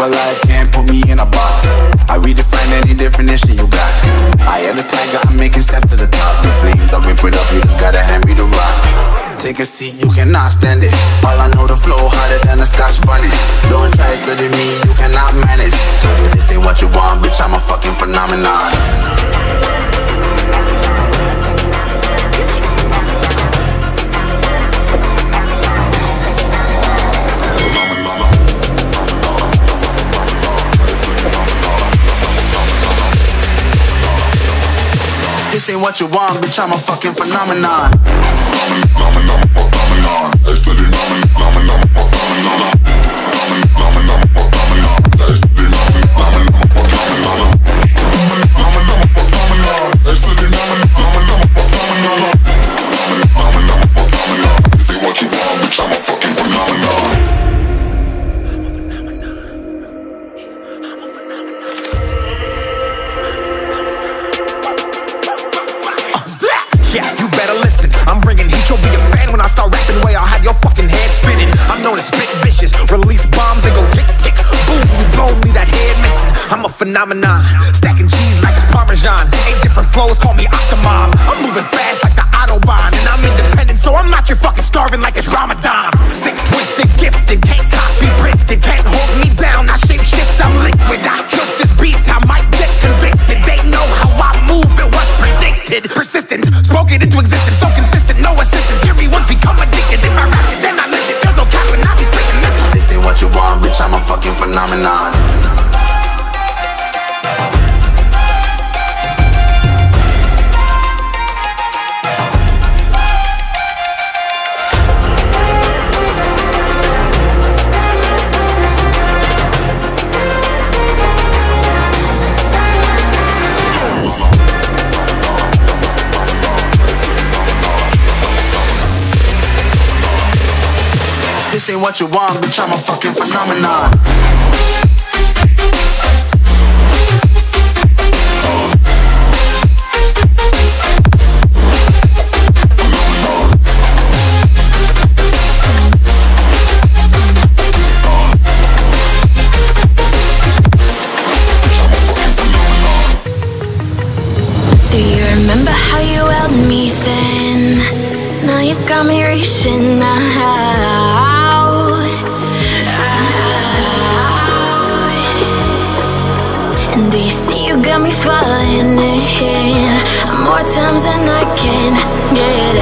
alive, can't put me in a box. I redefine any definition you got. I am the tiger, I'm making steps to the top. The flames, I whip it up, you just gotta hand me the rock. Take a seat, you cannot stand it. All I know, the flow harder than a Scotch bunny. Don't try study me, you cannot manage. Told you this ain't what you want, bitch, I'm a fucking phenomenon. This ain't what you want, bitch, I'm a fucking phenomenon. Yeah, you better listen. I'm bringing heat, you'll be a fan when I start rapping. Way I'll have your fucking head spinning. I'm known as spit vicious, release bombs and go tick tick. Boom, you blow me that head missing. I'm a phenomenon, stacking cheese like it's Parmesan. 8 different flows, call me Octomom. I'm moving fast like the Autobahn, and I'm independent, so I'm not your fucking starving like it's Ramadan. Sick, twisted, gifted, can't copy, printed, can't hold me down. I shape shift, I'm liquid. I killed this beat, I might get convicted. They know how I move, it was predicted. Persistent, spoken into existence, so consistent, no assistance. Hear me once, become addicted. If I rap it, then I live it. There's no cap when I be speaking this. This ain't what you want, bitch, I'm a fucking phenomenon. This ain't what you want, bitch, I'm a fucking phenomenon. Do you remember how you held me then? Now you got me reaching out. And do you see you got me falling in more times than I can get